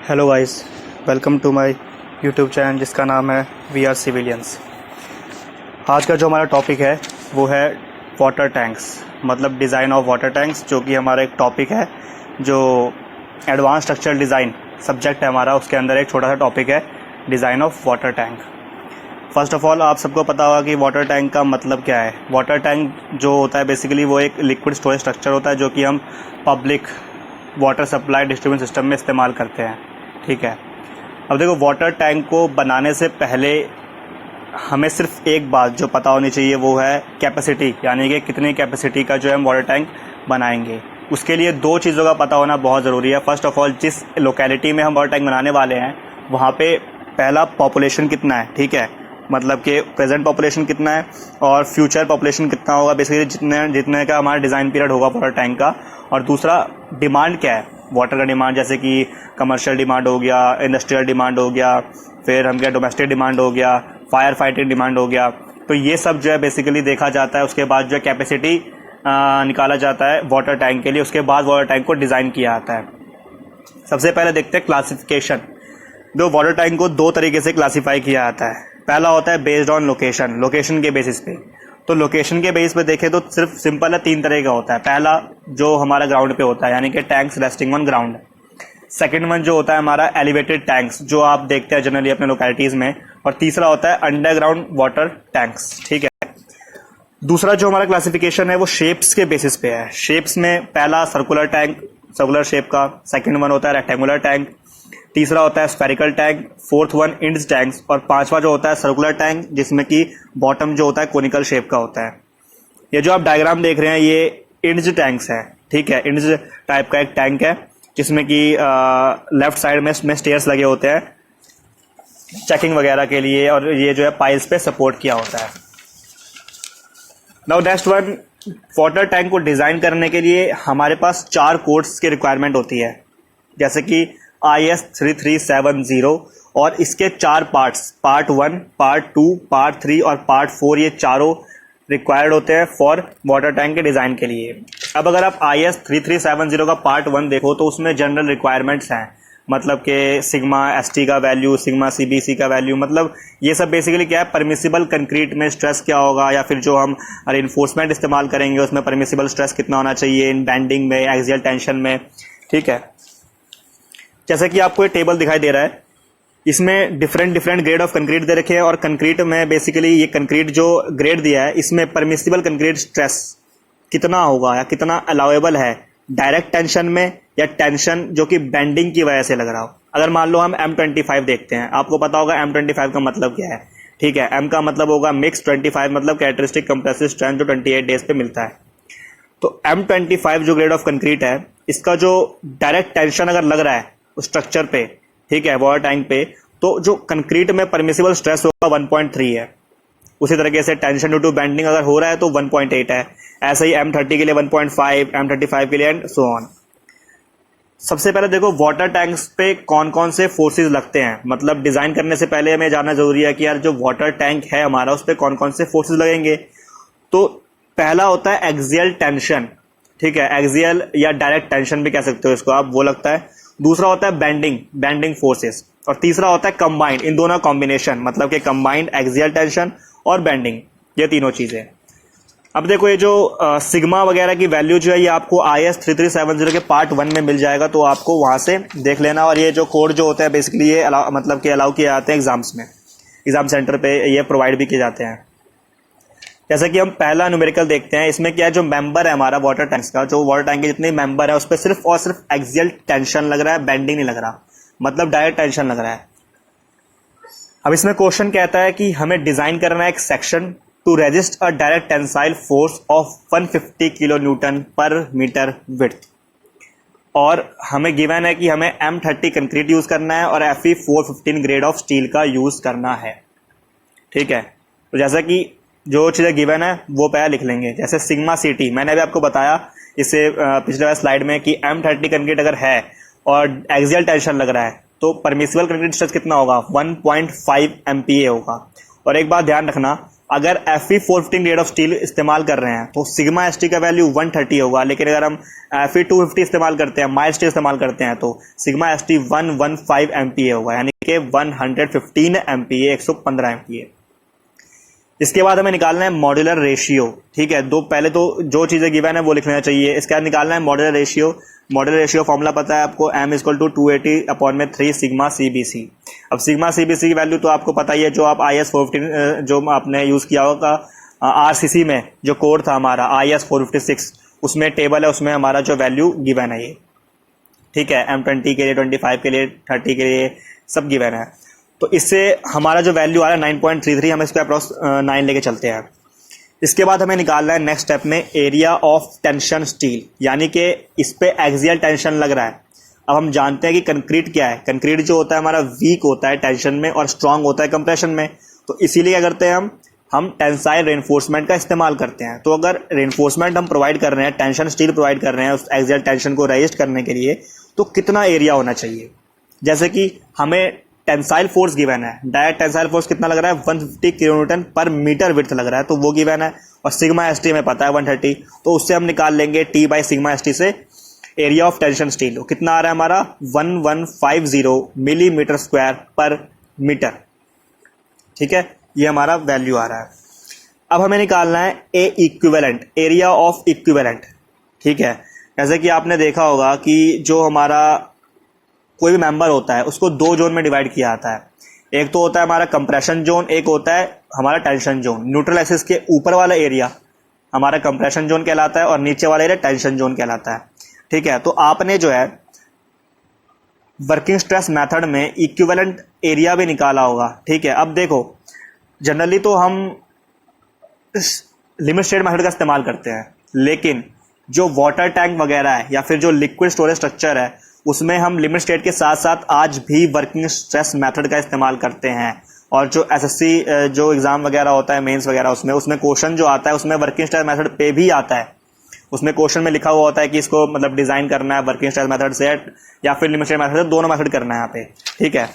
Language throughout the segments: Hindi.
Hello guys, welcome to my YouTube channel जिसका नाम है वी आर सिविलियंस। आज का जो हमारा टॉपिक है वो है वाटर टैंक्स, मतलब डिज़ाइन ऑफ वाटर टैंक्स, जो कि हमारा एक टॉपिक है जो एडवांस स्ट्रक्चरल डिज़ाइन सब्जेक्ट है हमारा। उसके अंदर एक छोटा सा टॉपिक है design of water tank. First of all आप सबको पता होगा कि वाटर टैंक का मतलब क्या है। वाटर टैंक जो होता है बेसिकली वो एक लिक्विड स्टोरेज स्ट्रक्चर होता है जो कि हम public water supply distribution system में इस्तेमाल करते हैं। ठीक है, अब देखो वाटर टैंक को बनाने से पहले हमें सिर्फ एक बात जो पता होनी चाहिए वो है कैपेसिटी, यानी कि कितनी कैपेसिटी का जो है हम वाटर टैंक बनाएंगे। उसके लिए दो चीज़ों का पता होना बहुत ज़रूरी है। फर्स्ट ऑफ ऑल, जिस लोकेलिटी में हम वाटर टैंक बनाने वाले हैं वहाँ पे पहला पॉपुलेशन कितना है, ठीक है, मतलब कि प्रेजेंट पॉपुलेशन कितना है और फ्यूचर पॉपुलेशन कितना होगा, बेसिकली जितने का हमारा डिज़ाइन पीरियड होगा वाटर टैंक का। और दूसरा डिमांड क्या है, वाटर का डिमांड, जैसे कि कमर्शियल डिमांड हो गया, इंडस्ट्रियल डिमांड हो गया, फिर हम क्या डोमेस्टिक डिमांड हो गया, फायर फाइटिंग डिमांड हो गया। तो ये सब जो है बेसिकली देखा जाता है। उसके बाद जो है कैपेसिटी निकाला जाता है वाटर टैंक के लिए। उसके बाद वाटर टैंक को डिज़ाइन किया जाता है। सबसे पहले देखते हैं क्लासिफिकेशन। जो वाटर टैंक को दो तरीके से क्लासीफाई किया जाता है। पहला होता है बेस्ड ऑन लोकेशन, लोकेशन के बेसिस पे। तो लोकेशन के बेस पे देखें तो सिर्फ सिंपल है, तीन तरह का होता है। पहला जो हमारा ग्राउंड पे होता है, यानी कि tanks resting on ground. Second one जो होता है हमारा एलिवेटेड टैंक्स, जो आप देखते हैं जनरली अपने लोकेलिटीज में। और तीसरा होता है अंडरग्राउंड वाटर टैंक्स। ठीक है, दूसरा जो हमारा क्लासिफिकेशन है वो शेप्स के बेसिस पे है। शेप्स में पहला सर्कुलर टैंक, सर्कुलर शेप का। सेकंड वन होता है रेक्टेंगुलर टैंक। तीसरा होता है spherical tank. Fourth one ends tanks. और पांचवा जो होता है सर्कुलर टैंक, जिसमें कि बॉटम जो होता है कोनिकल शेप का होता है। ये जो आप डायग्राम देख रहे हैं ये इंड्स टैंक्स है। ठीक है, इंड्स टाइप का एक टैंक है जिसमें कि लेफ्ट साइड में स्टेयर्स लगे होते हैं चेकिंग वगैरह के लिए, और ये जो है पाइल्स पे सपोर्ट किया होता है। Now next one, water tank को डिजाइन करने के लिए हमारे पास 4 कोड्स की रिक्वायरमेंट होती है, जैसे कि IS 3370। और इसके 4 पार्ट्स, पार्ट 1, पार्ट 2, पार्ट 3 और पार्ट 4, ये चारों रिक्वायर्ड होते हैं फॉर वाटर टैंक के डिज़ाइन के लिए। अब अगर आप IS 3370 का पार्ट 1 देखो तो उसमें जनरल रिक्वायरमेंट्स हैं, मतलब कि सिग्मा ST का वैल्यू, सिग्मा CBC का वैल्यू, मतलब ये सब बेसिकली क्या है, परमिसिबल कंक्रीट में स्ट्रेस क्या होगा, या फिर जो हम रिइंफोर्समेंट इस्तेमाल करेंगे उसमें परमिसिबल स्ट्रेस कितना होना चाहिए, इन बैंडिंग में, एक्सियल टेंशन में। ठीक है, जैसे कि आपको ये टेबल दिखाई दे रहा है, इसमें डिफरेंट ग्रेड ऑफ कंक्रीट दे रखे हैं। और कंक्रीट में बेसिकली ये कंक्रीट जो ग्रेड दिया है इसमें परमिसिबल कंक्रीट स्ट्रेस कितना होगा या कितना अलाउएबल है, डायरेक्ट टेंशन में या टेंशन जो कि बेंडिंग की वजह से लग रहा हो। अगर मान लो हम M25 देखते हैं, आपको पता होगा M25 का मतलब क्या है। ठीक है, M का मतलब होगा मिक्स, 25 मतलब कैरेक्टरिस्टिक कंप्रेसिव स्ट्रेंथ जो 28 डेज पे मिलता है। तो M25 जो ग्रेड ऑफ कंक्रीट है, इसका जो डायरेक्ट टेंशन अगर लग रहा है उस स्ट्रक्चर पे, ठीक है, वाटर टैंक पे, तो जो कंक्रीट में परमिसिबल स्ट्रेस होगा 1.3 है। उसी तरीके से टेंशन ड्यू टू बेंडिंग अगर हो रहा है तो 1.8 है। ऐसे ही M30 के लिए 1.5, M35 के लिए एंड सो ऑन। सबसे पहले देखो वाटर टैंक्स पे कौन कौन से फोर्सेस लगते हैं, मतलब डिजाइन करने से पहले हमें जानना जरूरी है कि यार जो वाटर टैंक है हमारा उस पर कौन कौन से फोर्सेस लगेंगे। तो पहला होता है एक्सियल टेंशन। ठीक है, एक्सियल या डायरेक्ट टेंशन भी कह सकते हो इसको आप, वो लगता है। दूसरा होता है बेंडिंग फोर्सेस। और तीसरा होता है कंबाइंड, इन दोनों कॉम्बिनेशन, मतलब कि कंबाइंड एक्सियल टेंशन और बेंडिंग, ये तीनों चीजें। अब देखो ये जो सिग्मा वगैरह की वैल्यू जो है ये आपको IS 3370 के पार्ट 1 में मिल जाएगा, तो आपको वहां से देख लेना। और ये जो कोड जो होता है बेसिकली ये मतलब कि अलाउ किए जाते हैं एग्जाम्स में, एग्जाम सेंटर पे ये प्रोवाइड भी किए जाते हैं। जैसे कि हम पहला न्यूमेरिकल देखते हैं, इसमें क्या है, जो मेंबर है हमारा वाटर टैंक्स का, जो वाटर टैंक के जितने मेंबर है उस पर सिर्फ और सिर्फ एक्सियल टेंशन लग रहा है, बेंडिंग नहीं लग रहा, मतलब डायरेक्ट टेंशन लग रहा है। अब इसमें क्वेश्चन कहता है कि हमें डिजाइन करना है एक section two resist a direct tensile force of 150 kilo Newton पर मीटर विड्थ। और हमें गिवन है कि हमें M30 कंक्रीट यूज करना है और Fe 415 ग्रेड ऑफ स्टील का यूज करना है। ठीक है, तो जैसा कि जो चीजें गिवन है वो पहले लिख लेंगे। जैसे सिग्मा CT मैंने अभी आपको बताया इससे पिछले स्लाइड में कि M30 कंक्रीट अगर है और एक्सियल टेंशन लग रहा है तो परमिसिबल कंक्रीट स्ट्रेस कितना होगा, 1.5 MPa होगा। और एक बात ध्यान रखना, अगर Fe415 ग्रेड ऑफ स्टील इस्तेमाल कर रहे हैं तो सिग्मा एस टी का वैल्यू 130 होगा, लेकिन अगर हम Fe250 इस्तेमाल करते हैं, माइल्ड स्टील इस्तेमाल करते हैं, तो सिग्मा एस टी 115 MPa होगा, यानी कि 115 MPa, 115 MPa। इसके बाद हमें निकालना है मॉड्यूलर रेशियो। ठीक है, दो पहले तो जो चीजें गिवन है वो लिख लेना चाहिए। इसके बाद निकालना है modular ratio. Modular ratio formula पता है आपको, m = 280/3 सिग्मा CBC। अब सिग्मा CBC की वैल्यू तो आपको पता ही है, जो आप IS 415 जो आपने यूज किया होगा RCC में, जो कोड था हमारा IS 456, उसमें टेबल है, उसमें हमारा जो वैल्यू गिवन है ये। ठीक है, M20 के लिए, 25 के लिए, 30 के लिए सब गिवन है। तो इससे हमारा जो वैल्यू आ रहा है 9.33, हम इसको अप्रॉक्स 9 लेके चलते हैं। इसके बाद हमें निकालना है नेक्स्ट स्टेप में एरिया ऑफ टेंशन स्टील, यानी कि इस पे एक्सियल टेंशन लग रहा है। अब हम जानते हैं कि कंक्रीट क्या है, कंक्रीट जो होता है हमारा वीक होता है टेंशन में और स्ट्रांग होता है कंप्रेशन में। तो इसीलिए क्या करते हैं, हम टेंसाइल रेनफोर्समेंट का इस्तेमाल करते हैं। तो अगर रेनफोर्समेंट हम प्रोवाइड कर रहे हैं, टेंशन स्टील प्रोवाइड कर रहे हैं उस एक्सियल टेंशन को रेजिस्ट करने के लिए, तो कितना एरिया होना चाहिए। जैसे कि हमें टेंसाइल फोर्स गिवन है, डायरेक्ट टेंसाइल फोर्स कितना लग रहा है, 150 kN/m विड्थ लग रहा है, तो वो गिवन है, और सिग्मा एस टी हमें पता है 130, तो उससे हम निकाल लेंगे T by sigma S T से एरिया ऑफ टेंशन स्टील। कितना आ रहा है हमारा 1150 mm²/मीटर। ठीक है, ये हमारा वैल्यू आ रहा है। अब हमें निकालना है ए इक्विवेलेंट, एरिया ऑफ इक्विवेलेंट। ठीक है, जैसे कि आपने देखा होगा कि जो हमारा कोई भी मेंबर होता है उसको दो जोन में डिवाइड किया जाता है। एक तो होता है हमारा कंप्रेशन जोन, एक होता है हमारा टेंशन जोन। न्यूट्रल एक्सिस के ऊपर वाला एरिया हमारा कंप्रेशन जोन कहलाता है और नीचे वाला एरिया टेंशन जोन कहलाता है। ठीक है, तो आपने जो है वर्किंग स्ट्रेस मेथड में इक्विवेलेंट एरिया भी निकाला होगा। ठीक है, अब देखो जनरली तो हम लिमिट स्टेट मेथड का इस्तेमाल करते हैं, लेकिन जो वाटर टैंक वगैरह है या फिर जो लिक्विड स्टोरेज स्ट्रक्चर है उसमें हम लिमिट स्टेट के साथ साथ आज भी वर्किंग स्ट्रेस मेथड का इस्तेमाल करते हैं। और जो एसएससी जो एग्जाम वगैरह होता है, मेंस वगैरह, उसमें क्वेश्चन जो आता है उसमें वर्किंग स्ट्रेस मेथड पे भी आता है। उसमें क्वेश्चन में लिखा हुआ होता है कि इसको मतलब डिजाइन करना है वर्किंग स्ट्रेस मेथड से या फिर लिमिट स्टेट मेथड से, दोनों मेथड करना है यहाँ पे। ठीक है,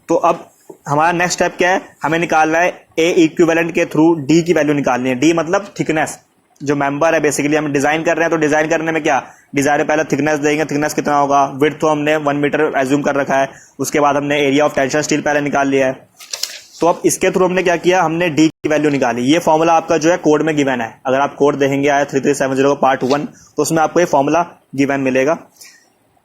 तो अब हमारा नेक्स्ट स्टेप क्या है, हमें निकालना है ए इक्विवेलेंट के थ्रू डी की वैल्यू निकालनी है। डी मतलब थिकनेस, जो मेंबर है बेसिकली हम डिजाइन कर रहे हैं, तो डिजाइन करने में क्या डिजाइन है, पहले थिकनेस देंगे, थिकनेस कितना होगा, विड्थ तो हमने 1 मीटर एज्यूम कर रखा है, उसके बाद हमने एरिया ऑफ टेंशन स्टील पहले निकाल लिया है। तो अब इसके थ्रू हमने क्या किया, हमने डी की वैल्यू निकाली। ये फॉर्मूला आपका जो है कोड में गिवन है, अगर आप कोड देखेंगे आया 3370 का पार्ट 1, तो उसमें आपको ये फॉर्मूला गिवन मिलेगा।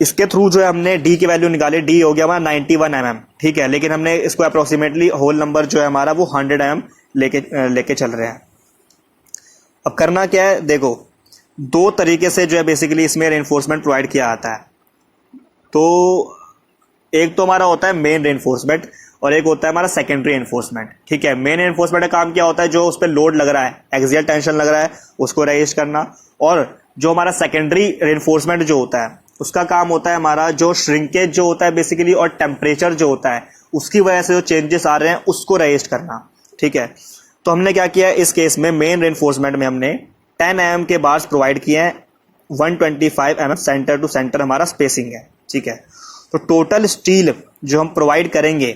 इसके थ्रू जो है हमने डी की वैल्यू निकाली, डी हो गया हमारा 91 mm। ठीक है, लेकिन हमने इसको अप्रोक्सीमेटली होल नंबर जो है हमारा वो 100 mm लेके चल रहे हैं। अब करना क्या है, देखो दो तरीके से जो है बेसिकली इसमें रेनफोर्समेंट प्रोवाइड किया जाता है। तो एक तो हमारा होता है मेन रेनफोर्समेंट और एक होता है हमारा सेकेंडरी रेनफोर्समेंट। ठीक है, मेन रेनफोर्समेंट का काम क्या होता है, जो उस पर लोड लग रहा है, एक्सियल टेंशन लग रहा है, उसको रेजिस्ट करना। और जो हमारा सेकेंडरी रेनफोर्समेंट जो होता है उसका काम होता है हमारा जो श्रिंकेज जो होता है बेसिकली और टेम्परेचर जो होता है उसकी वजह से जो चेंजेस आ रहे हैं उसको रेजिस्ट करना। ठीक है, तो हमने क्या किया इस केस में, मेन रेनफोर्समेंट में हमने 10 mm के बार्स प्रोवाइड किए हैं, 125 mm सेंटर टू सेंटर हमारा स्पेसिंग है। ठीक है, तो टोटल स्टील जो हम प्रोवाइड करेंगे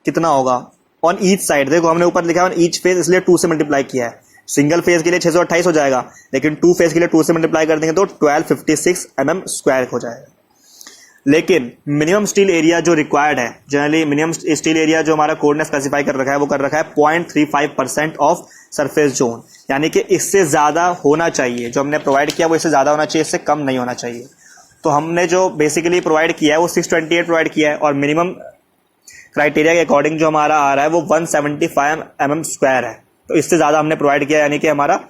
कितना होगा ऑन ईच साइड, देखो हमने ऊपर लिखा है ऑन ईच फेज, इसलिए 2 से मल्टीप्लाई किया है। सिंगल फेज के लिए 628 हो जाएगा, लेकिन 2 फेज के लिए 2 से मल्टीप्लाई कर देंगे तो 1256 mm² हो जाएगा। लेकिन मिनिमम स्टील एरिया जो रिक्वायर्ड है, जनरली मिनिमम स्टील एरिया जो हमारा कोड ने स्पेसिफाई कर रखा है वो कर रखा है 0.35% ऑफ सरफेस जोन, यानी कि इससे ज्यादा होना चाहिए। जो हमने प्रोवाइड किया वो इससे ज्यादा होना चाहिए, इससे कम नहीं होना चाहिए। तो हमने जो बेसिकली प्रोवाइड किया है वो 628 प्रोवाइड किया है, और मिनिमम क्राइटेरिया के अकॉर्डिंग जो हमारा आ रहा है वो 175 mm² है। तो इससे ज्यादा हमने प्रोवाइड किया, यानी कि हमारा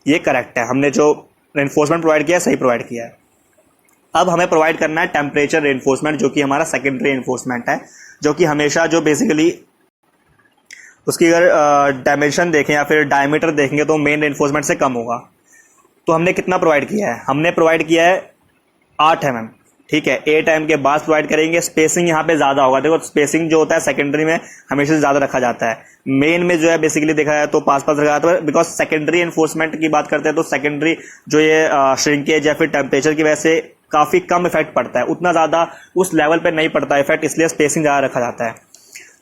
ये करेक्ट है, हमने जो रेनफोर्समेंट प्रोवाइड किया है सही प्रोवाइड किया है। अब हमें प्रोवाइड करना है टेम्परेचर रेनफोर्समेंट, जो कि हमारा सेकेंडरी रेनफोर्समेंट है, जो कि हमेशा जो बेसिकली उसकी अगर डायमेंशन देखें या फिर डायमीटर देखेंगे तो मेन रेनफोर्समेंट से कम होगा। तो हमने कितना प्रोवाइड किया है, हमने प्रोवाइड किया है 8 mm। ठीक है, 8 mm के बाद प्रोवाइड करेंगे। स्पेसिंग यहाँ पे ज्यादा होगा, देखो स्पेसिंग जो होता है सेकेंडरी में हमेशा ज्यादा रखा जाता है, मेन में जो है बेसिकली देखा जाए तो पास रखा जाता है, बिकॉज सेकेंडरी एनफोर्समेंट की बात करते हैं तो सेकेंडरी जो ये श्रिंकेज या फिर टेम्परेचर की वजह से काफी कम इफेक्ट पड़ता है, उतना ज्यादा उस लेवल पे नहीं पड़ता इफेक्ट, इसलिए स्पेसिंग ज्यादा रखा जाता है।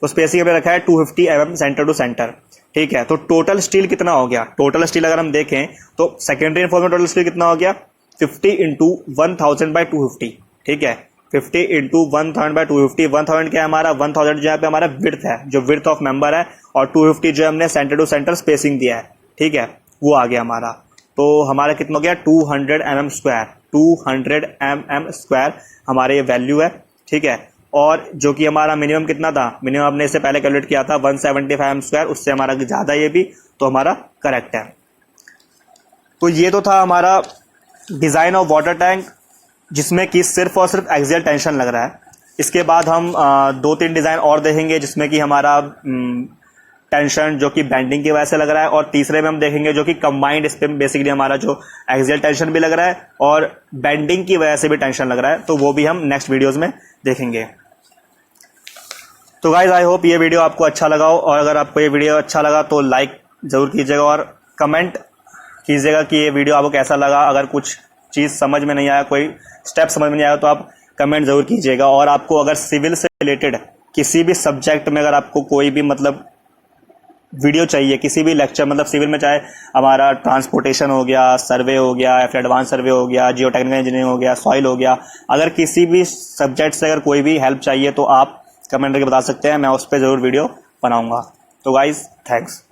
तो स्पेसिंग पे रखा है 250 mm सेंटर टू सेंटर। ठीक है, तो टोटल स्टील कितना हो गया? टोटल स्टील अगर हम देखें तो सेकेंडरी इन्फॉर्स में टोटल स्टील कितना हो गया? 50 इंटू 1000/250, ठीक है, 50 इंटू 1000/250। 1000 क्या है हमारा? 1000 जो यहाँ पे हमारा विड्थ है, जो विड्थ ऑफ मेंबर है, और 250 जो हमने सेंटर टू सेंटर स्पेसिंग दिया है, ठीक है, वो आ गया हमारा। तो हमारा कितना हो गया? 200 mm स्क्वायर, 200 mm स्क्वायर हमारे ये वैल्यू है, ठीक है। और जो कि हमारा मिनिमम कितना था? मिनिमम हमने इससे पहले कैलकुलेट किया था 175 mm स्क्वायर, उससे हमारा ज़्यादा ये भी, तो हमारा करेक्ट है। तो ये तो था हमारा डिज़ाइन ऑफ वाटर टैंक, जिसमें कि सिर्फ और सिर्फ एक्सियल टेंशन लग रहा है। इसके बाद हम 2-3 डिज़ाइन और देखेंगे जिसमें कि हमारा टेंशन जो कि बेंडिंग की वजह से लग रहा है, और तीसरे में हम देखेंगे जो कि कंबाइंड, इस पे बेसिकली हमारा जो एक्सियल टेंशन भी लग रहा है और बेंडिंग की वजह से भी टेंशन लग रहा है, तो वो भी हम नेक्स्ट वीडियोस में देखेंगे। तो गाइज आई होप ये वीडियो आपको अच्छा लगा हो, और अगर आपको ये वीडियो अच्छा लगा तो लाइक ज़रूर कीजिएगा और कमेंट कीजिएगा कि ये वीडियो आपको कैसा लगा। अगर कुछ चीज़ समझ में नहीं आया, कोई स्टेप समझ में नहीं आया, तो आप कमेंट ज़रूर कीजिएगा। और आपको अगर सिविल से रिलेटेड किसी भी सब्जेक्ट में अगर आपको कोई भी मतलब वीडियो चाहिए, किसी भी लेक्चर, मतलब सिविल में चाहे हमारा ट्रांसपोर्टेशन हो गया, सर्वे हो गया, या फिर एडवांस सर्वे हो गया, जियो टेक्निकल इंजीनियरिंग हो गया, सॉइल हो गया, अगर किसी भी सब्जेक्ट से अगर कोई भी हेल्प चाहिए तो आप कमेंट करके बता सकते हैं, मैं उस पर ज़रूर वीडियो बनाऊंगा। तो गाइज थैंक्स।